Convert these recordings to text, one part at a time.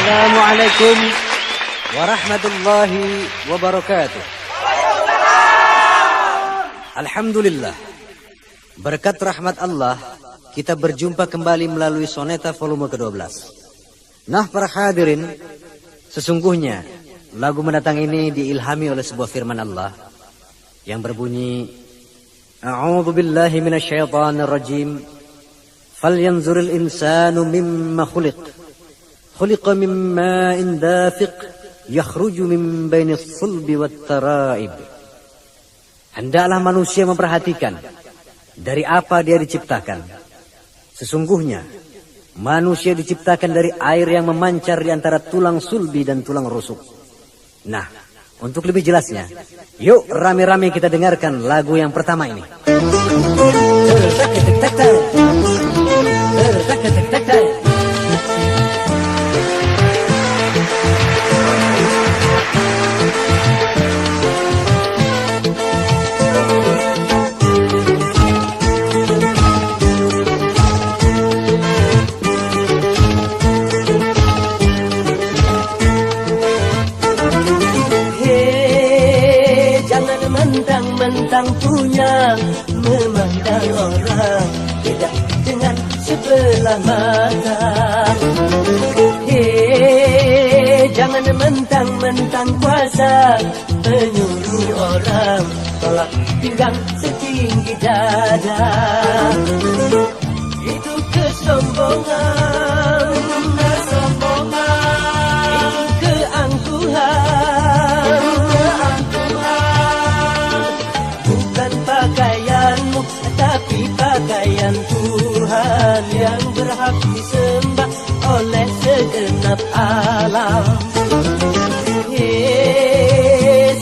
Assalamualaikum warahmatullahi wabarakatuh. Alhamdulillah, berkat rahmat Allah kita berjumpa kembali melalui Soneta volume ke-12. Nah para hadirin, sesungguhnya lagu mendatang ini diilhami oleh sebuah firman Allah yang berbunyi, A'udzu billahi minasyaitonir rajim. Falyanzuril insanu mimma khuliq. Khuliqa min ma'in dafiq yakhruju min bainis sulbi wat taraib. Hendaklah manusia memperhatikan dari apa dia diciptakan. Sesungguhnya manusia diciptakan dari air yang memancar di antara tulang sulbi dan tulang rusuk. Nah, untuk lebih jelasnya, yuk rame-rame kita dengarkan lagu yang pertama ini. Mentang-mentang punya, memandang orang tidak dengan sebelah mata. Jangan mentang-mentang kuasa, menyuruh orang tolak pinggang setinggi dada. Itu kesombongan, itu keangkuhan. Pakaianmu, tapi pakaian Tuhan yang berhak disembah oleh segenap alam.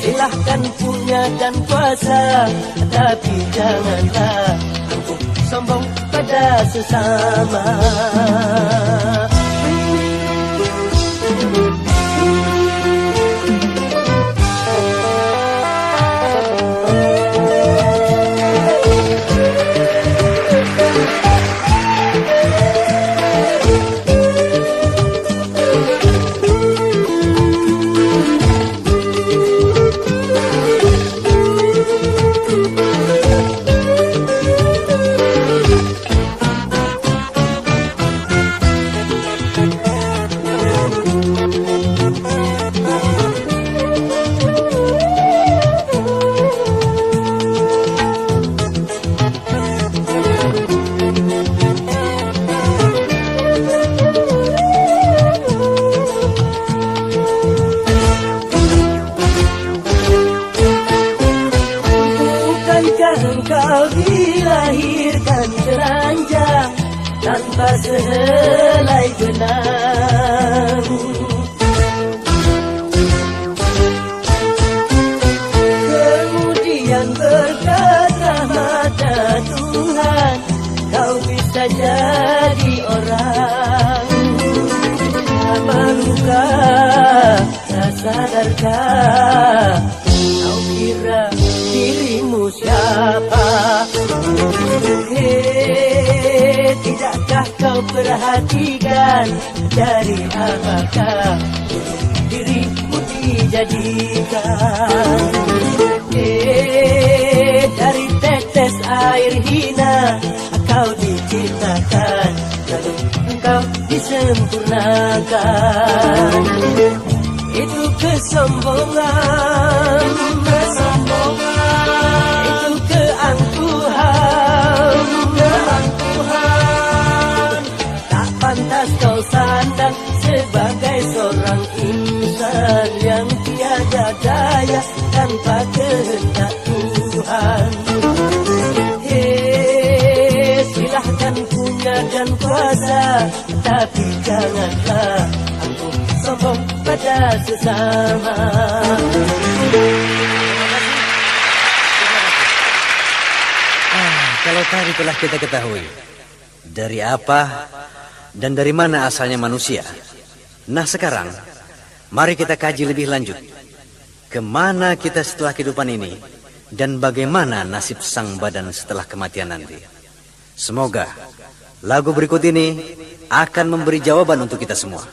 Silahkan punya dan kuasa, tapi janganlah engkau sombong pada sesama. Engkau dilahirkan telanjang tanpa sehelai benang. Kemudian berkat rahmat Tuhan, kau bisa jadi orang. Malukah, tak sadarkah, kau kira dirimu siapa? Tidakkah kau perhatikan dari apakah dirimu dijadikan? Dari tetes air hina kau diciptakan, lalu engkau disempurnakan. Itu kesombongan, itu keangkuhan. Tak pantas kau sandang sebagai seorang insan yang tiada daya tanpa kehendak Tuhan. Silahkan punya dan kuasa, tapi janganlah aku sombong pada sesama. Kalau tadi telah kita ketahui dari apa dan dari mana asalnya manusia. Nah sekarang, mari kita kaji lebih lanjut. Kemana kita setelah kehidupan ini dan bagaimana nasib sang badan setelah kematian nanti. Semoga lagu berikut ini akan memberi jawaban untuk kita semua.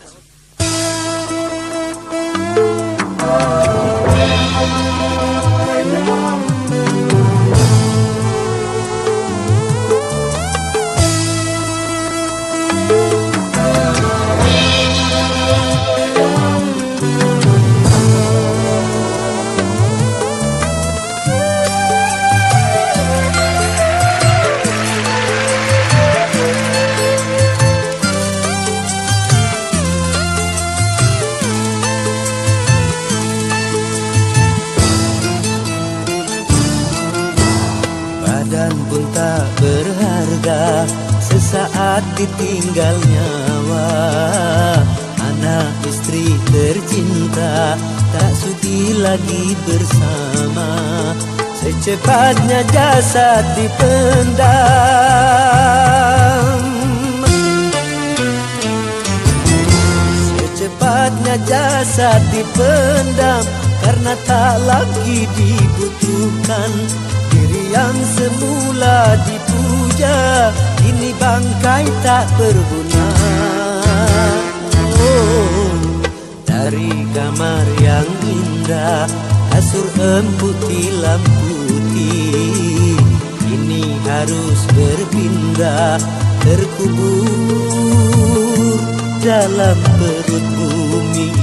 Badan pun tak berharga, sesaat ditinggal nyawa. Anak istri tercinta tak sudi lagi bersama. Secepatnya jasad dipendam, secepatnya jasad dipendam, karena tak lagi dibutuhkan. Diri yang semula dipuja, kini bangkai tak berguna. Oh, dari kamar yang indah, kasur empuk tilam putih, kini harus berpindah, terkubur dalam perut bumi.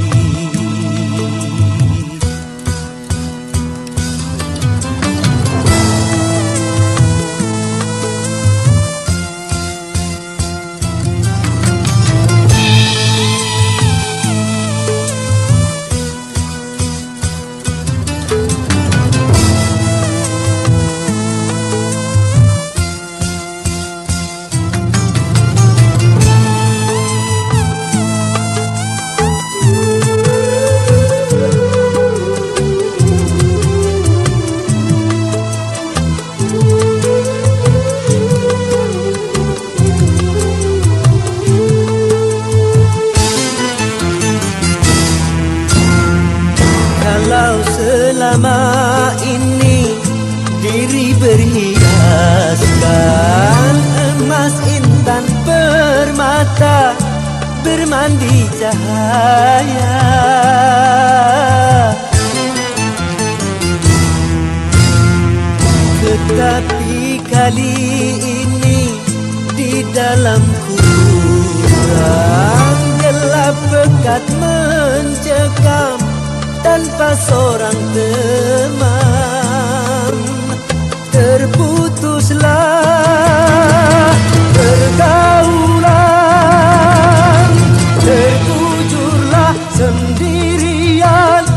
Kalau selama ini diri berhiaskan emas intan permata, bermandi cahaya, tetapi kali ini di dalam kurang gelap pekat mencekam, tanpa seorang teman. Terputuslah pergaulan, terkujurlah sendirian,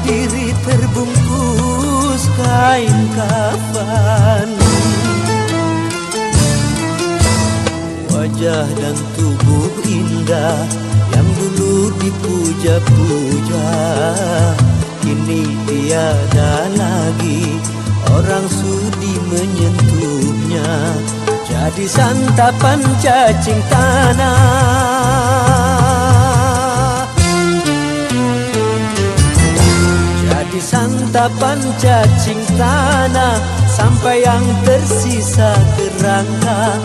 diri terbungkus kain kafan. Wajah dan tubuh indah yang dulu dipuja-puja, kini tiada lagi orang sudi menyentuhnya. Jadi santapan cacing tanah, jadi santapan cacing tanah, sampai yang tersisa kerangka.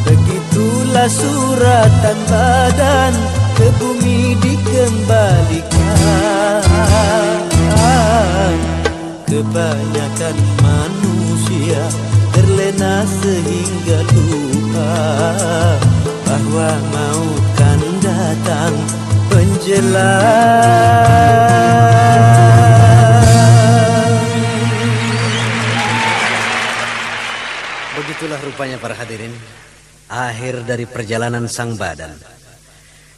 Begitulah suratan badan ke bumi dikembalikan. Kebanyakan manusia terlena sehingga lupa bahwa maut kan datang menjelang. Begitulah rupanya para hadirin, akhir dari perjalanan sang badan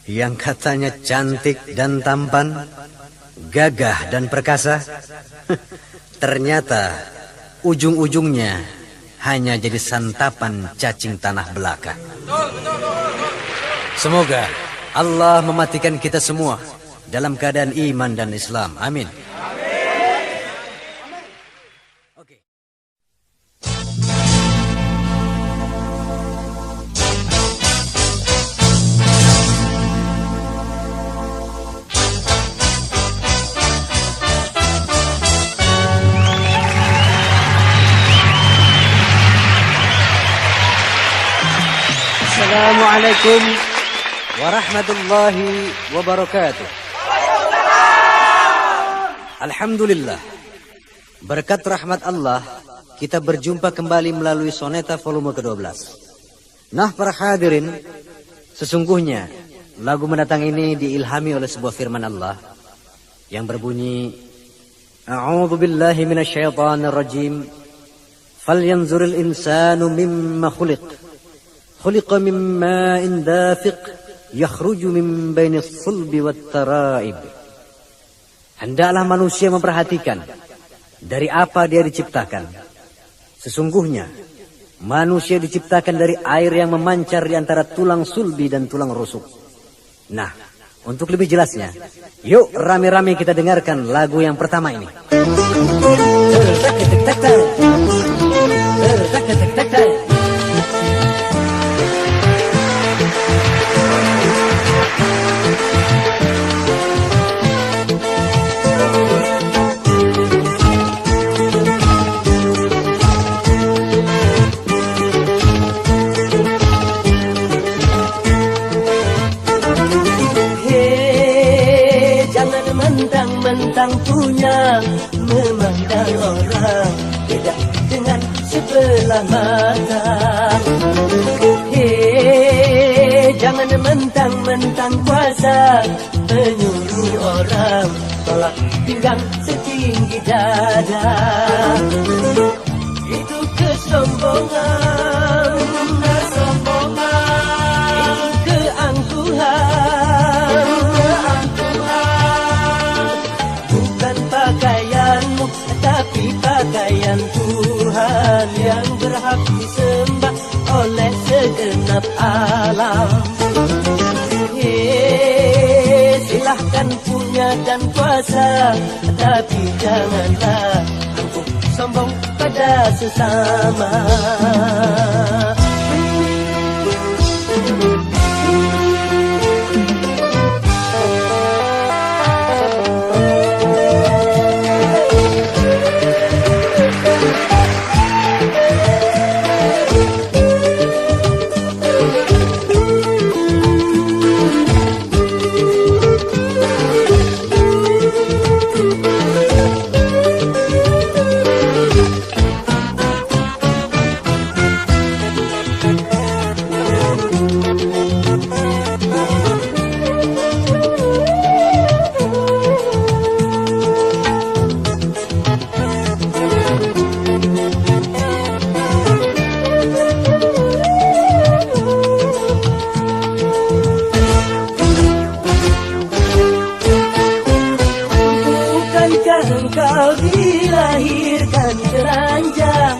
yang katanya cantik dan tampan, gagah dan perkasa. Ternyata ujung-ujungnya hanya jadi santapan cacing tanah belaka. Semoga Allah mematikan kita semua dalam keadaan iman dan Islam. Amin. Assalamualaikum warahmatullahi wabarakatuh. Alhamdulillah, berkat rahmat Allah, kita berjumpa kembali melalui Soneta volume ke-12. Nah, para hadirin, sesungguhnya lagu mendatang ini diilhami oleh sebuah firman Allah yang berbunyi, A'udzu billahi minasyaitonir rajim. Falyanzuril insanu mimma khuliq. Khuliqa min ma'in dafiq yakhruju min bainis sulbi wat tara'ib. Hendaklah manusia memperhatikan dari apa dia diciptakan. Sesungguhnya manusia diciptakan dari air yang memancar di antara tulang sulbi dan tulang rusuk. Nah, untuk lebih jelasnya, yuk rame-rame kita dengarkan lagu yang pertama ini. Mentang punya memandang orang beda dengan sebelah mata. Jangan mentang-mentang kuasa menyuruh orang tolak pinggang setinggi dada. Itu kesombongan, itu keangkuhan. Pakaianmu, tapi pakaian Tuhan yang berhak disembah oleh segenap alam. Silahkan punya dan kuasa, tapi janganlah aku sombong pada sesama. Engkau dilahirkan telanjang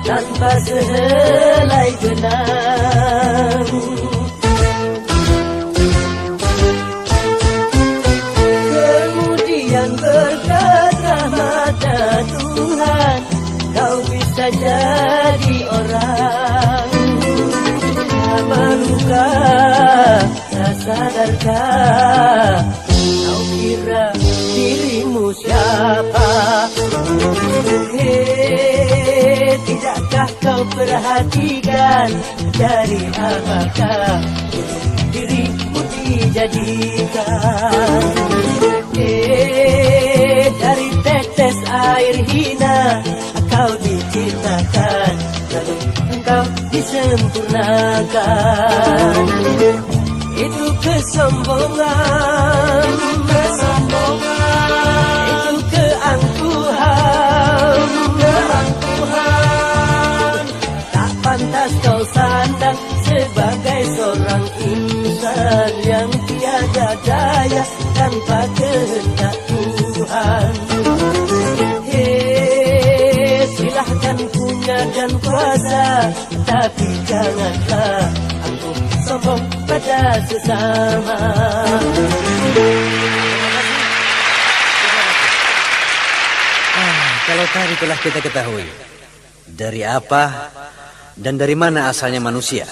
tanpa sehelai benang. Kemudian berkat rahmat Tuhan kau bisa jadi orang. Malukah, tak sadarkah kau kira dirimu siapa? Tidakkah kau perhatikan dari apakah dirimu dijadikan? Dari tetes air hina kau diciptakan, lalu engkau disempurnakan. Itu kesombongan, itu keangkuhan. Tak pantas kau sandang sebagai seorang insan yang tiada daya tanpa kehendak Tuhan. Silahkan punya dan kuasa, tapi janganlah aku sombong pada sesama. Kalau tadi telah kita ketahui dari apa dan dari mana asalnya manusia.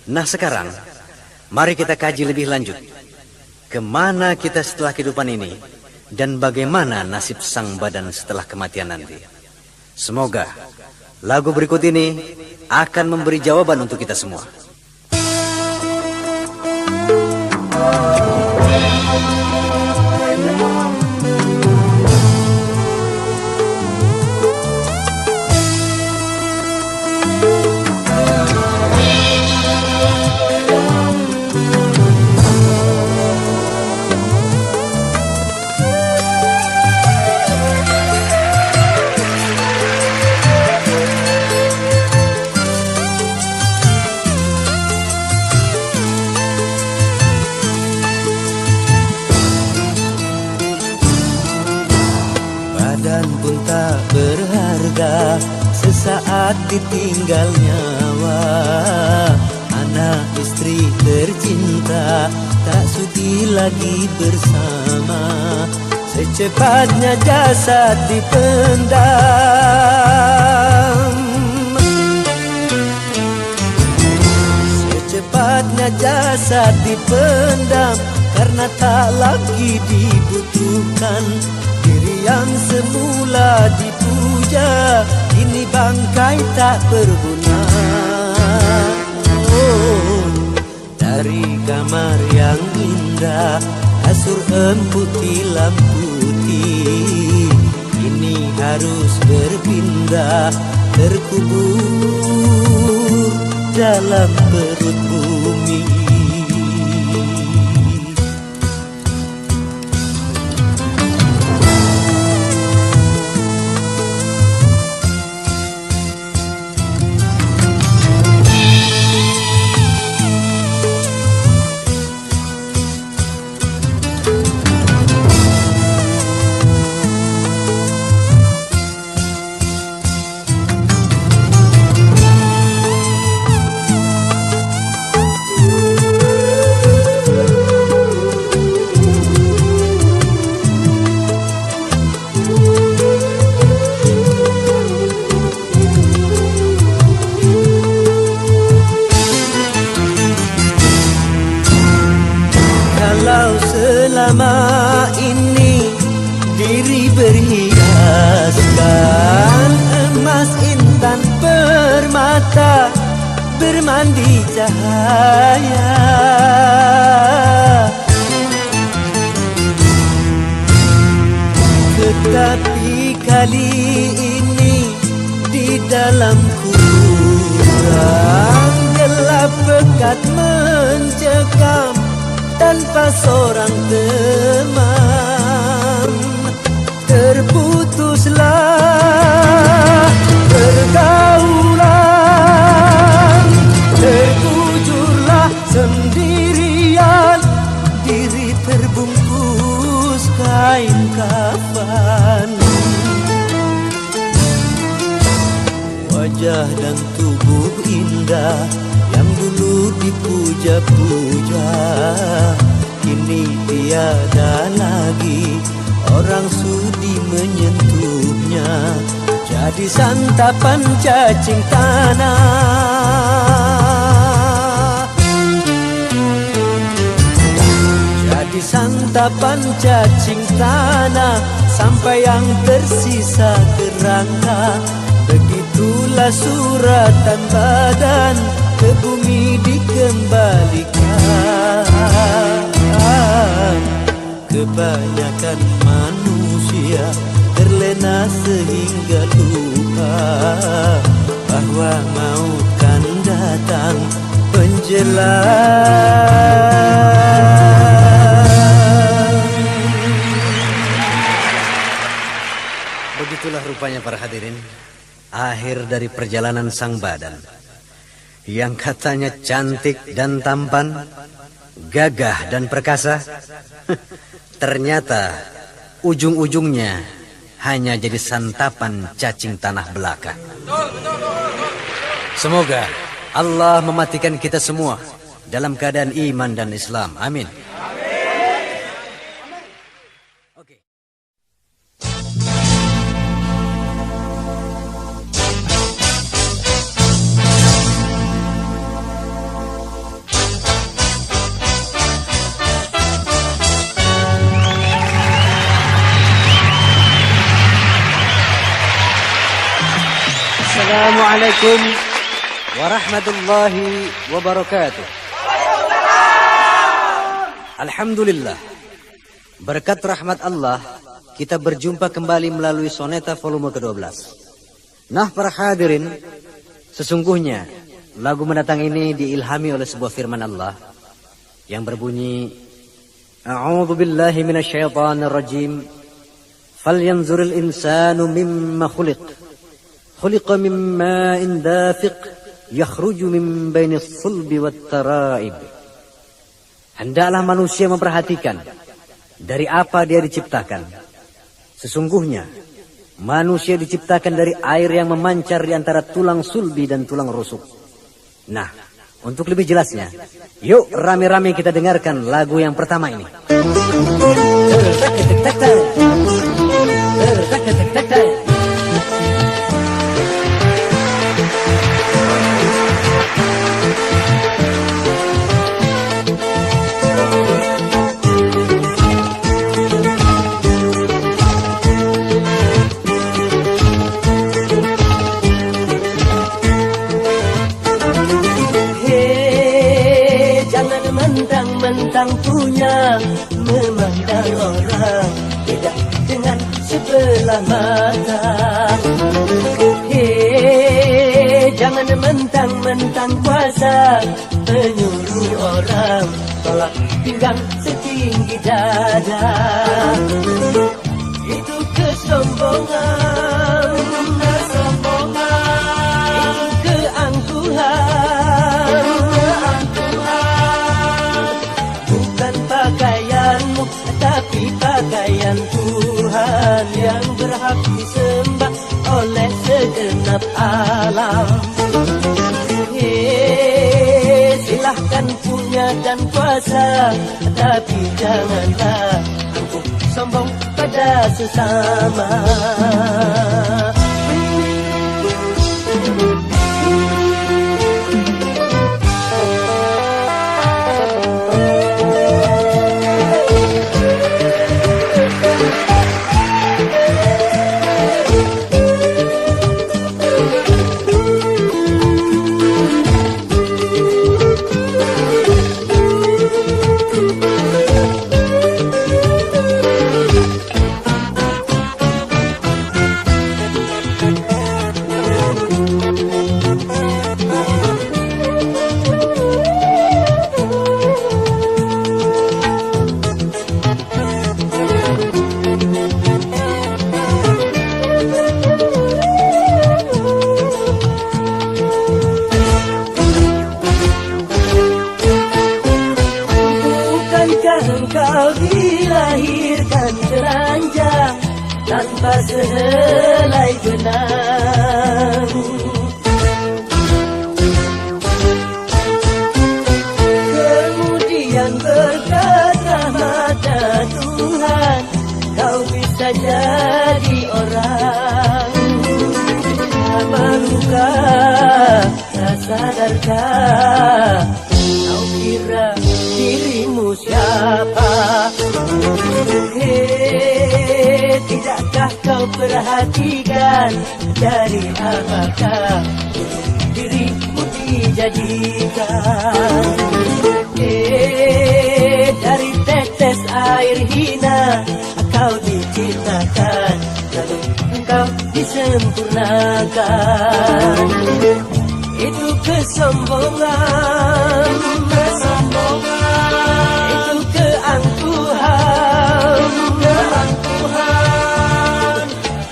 Nah sekarang, mari kita kaji lebih lanjut. Kemana kita setelah kehidupan ini dan bagaimana nasib sang badan setelah kematian nanti. Semoga lagu berikut ini akan memberi jawaban untuk kita semua. sesaat ditinggal nyawa. Anak istri tercinta tak sudi lagi bersama. Secepatnya jasad dipendam. Secepatnya jasad dipendam karena tak lagi dibutuhkan. Diri yang semula dipuja kini bangkai tak berguna. Dari kamar yang indah kasur empuk tilam putih kini harus berpindah terkubur dalam perut bumi. Selama ini diri berhiaskan emas intan permata bermandi cahaya. Tetapi kali ini di dalam kurang gelap pekat mencekam tanpa seorang teman. Terputuslah pergaulan, terkujurlah sendirian, diri terbungkus kain kafan. Wajah dan tubuh indah yang dulu dipuja-puja kini tiada lagi orang sudi menyentuhnya. Jadi santapan cacing tanah, jadi santapan cacing tanah sampai yang tersisa kerangka. Begitulah suratan badan ke bumi dikembalikan. Kebanyakan manusia terlena sehingga lupa bahwa maut kan datang menjelang. Begitulah rupanya para hadirin, akhir dari perjalanan sang badan yang katanya cantik dan tampan, gagah dan perkasa. Ternyata ujung-ujungnya hanya jadi santapan cacing tanah belaka. Semoga Allah mematikan kita semua dalam keadaan iman dan Islam. Amin. Assalamualaikum warahmatullahi wabarakatuh. Alhamdulillah, berkat rahmat Allah kita berjumpa kembali melalui Soneta volume ke-12. Nah para hadirin, sesungguhnya lagu mendatang ini diilhami oleh sebuah firman Allah yang berbunyi, A'udzu billahi minasyaitonir rajim. Falyanzuril insanu mimma khuliq. Khuliqa min ma'in dafiq yakhruju min bainis sulbi wat tara'ib. Hendaklah manusia memperhatikan dari apa dia diciptakan. Sesungguhnya Manusia diciptakan dari air yang memancar di antara tulang sulbi dan tulang rusuk. Nah, untuk lebih jelasnya, yuk rame-rame kita dengarkan lagu yang pertama ini. Mentang punya memandang orang tidak dengan sebelah mata. Jangan mentang-mentang kuasa menyuruh orang tolak pinggang setinggi dada. Itu kesombongan, itu keangkuhan. Pakaianmu, tapi pakaian Tuhan yang berhak disembah oleh segenap alam. Silahkan punya dan kuasa, tapi janganlah angkuh sombong pada sesama. Engkau dilahirkan telanjang tanpa sehelai benang. Kemudian berkat rahmat Tuhan kau bisa jadi orang. Malukah, tak sadarkah kau kira dirimu siapa? Tidakkah kau perhatikan dari apakah dirimu dijadikan? Dari tetes air hina kau diciptakan, lalu engkau disempurnakan. Itu kesombongan, itu keangkuhan.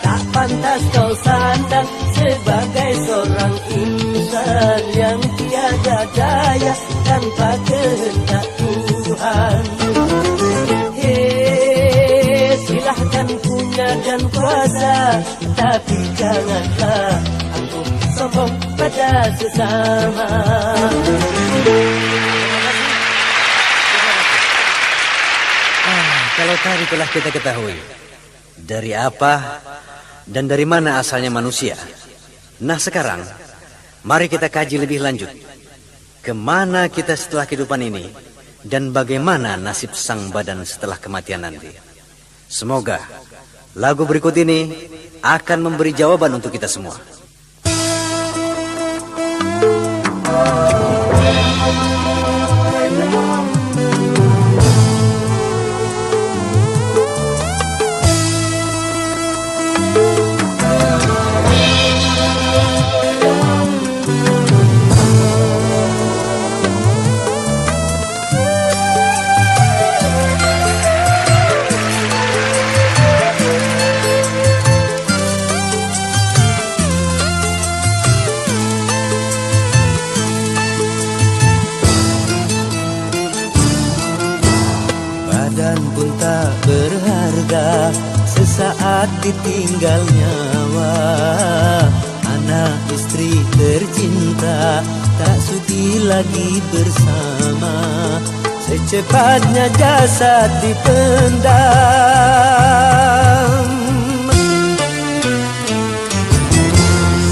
Tak pantas kau sandang sebagai seorang insan yang tiada daya tanpa kehendak Tuhan. Silahkan punya dan kuasa, tapi janganlah angkuh sombong pada sesama. Kalau tadi telah kita ketahui dari apa dan dari mana asalnya manusia. Nah sekarang, mari kita kaji lebih lanjut. Kemana kita setelah kehidupan ini dan bagaimana nasib sang badan setelah kematian nanti. Semoga lagu berikut ini akan memberi jawaban untuk kita semua. sesaat ditinggal nyawa. Anak istri tercinta tak sudi lagi bersama. Secepatnya jasad dipendam.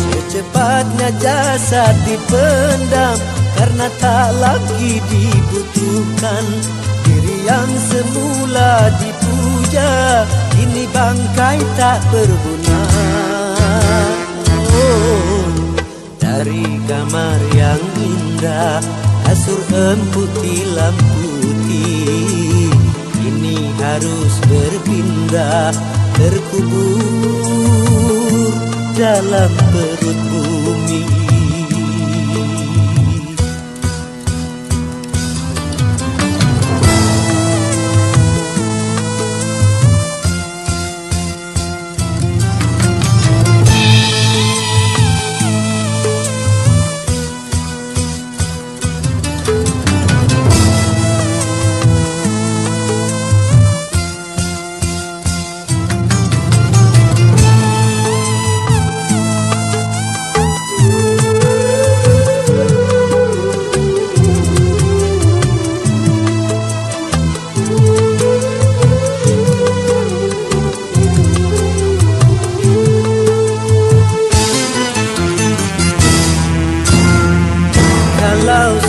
Secepatnya jasad dipendam, karena tak lagi dibutuhkan. Diri yang semula dipuja, kini bangkai tak berguna. Oh, dari kamar yang indah, kasur empuk tilam putih, kini harus berpindah, terkubur dalam perut bumi.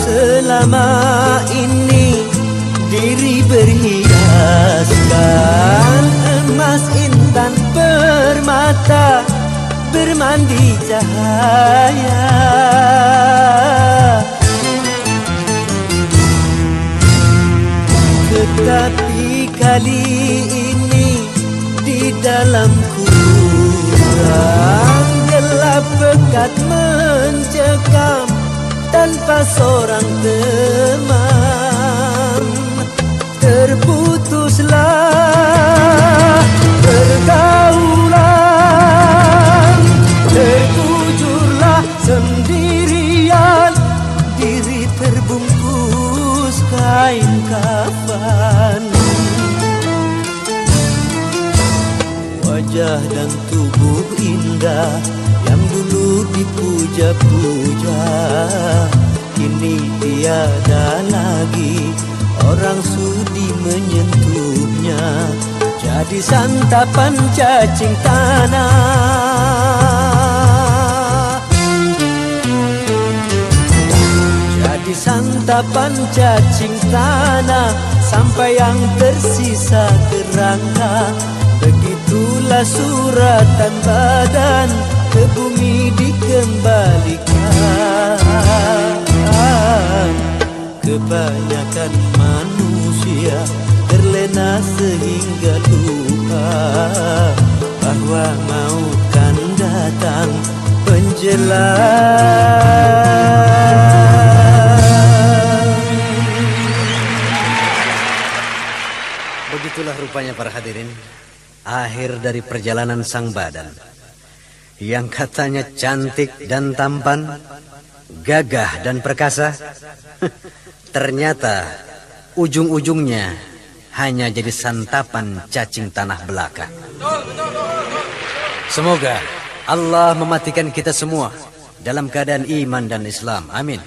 Selama ini diri berhiaskan emas intan permata, bermandi cahaya. Tetapi kali ini di dalam kurang gelap pekat mencekam, tanpa seorang teman. Terputuslah pergaulan, terkujurlah sendirian, diri terbungkus kain kafan. Wajah dan tubuh indah yang dulu dipuja-puja, kini tiada lagi orang sudi menyentuhnya. Jadi santapan cacing tanah, jadi santapan cacing tanah, sampai yang tersisa kerangka. Begitulah suratan badan ke bumi dikembalikan. Kebanyakan manusia terlena sehingga lupa bahwa maut kan datang menjelang. Begitulah rupanya para hadirin, akhir dari perjalanan sang badan yang katanya cantik dan tampan, gagah dan perkasa. Ternyata ujung-ujungnya hanya jadi santapan cacing tanah belaka. Semoga Allah mematikan kita semua dalam keadaan iman dan Islam. Amin.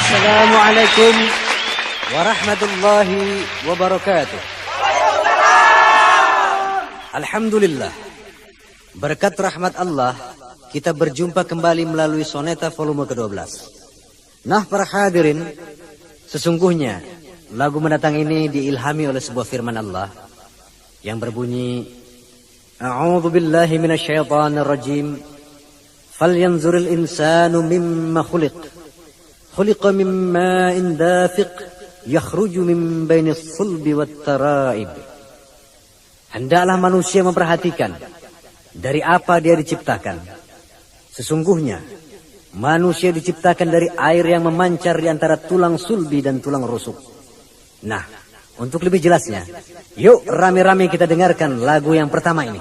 Assalamualaikum warahmatullahi wabarakatuh. Alhamdulillah, berkat rahmat Allah kita berjumpa kembali melalui Soneta volume ke-12. Nah para hadirin, sesungguhnya lagu mendatang ini diilhami oleh sebuah firman Allah yang berbunyi, A'udzu billahi minasyaitonir rajim. Falyanzuril insanu mimma khuliq. Khuliqa min ma'in dafiq yakhruju min bainis sulbi wat taraib. Hendaklah manusia memperhatikan dari apa dia diciptakan. Sesungguhnya Manusia diciptakan dari air yang memancar di antara tulang sulbi dan tulang rusuk. Nah, untuk lebih jelasnya, yuk rame-rame kita dengarkan lagu yang pertama ini.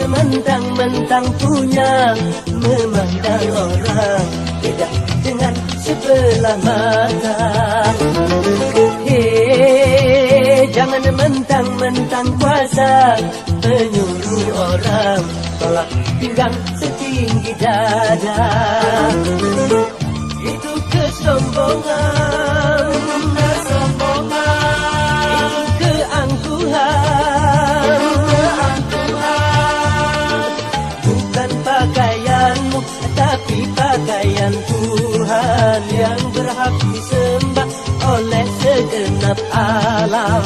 Mentang-mentang punya, memandang orang tidak dengan sebelah mata. Jangan mentang-mentang kuasa, menyuruh orang tolak pinggang setinggi dada. Itu kesombongan, itu keangkuhan. Pakaianmu, tapi pakaian Tuhan yang berhak disembah oleh segenap alam.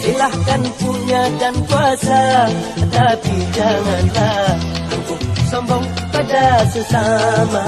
Silahkan punya dan kuasa, tapi janganlah angkuh sombong pada sesama.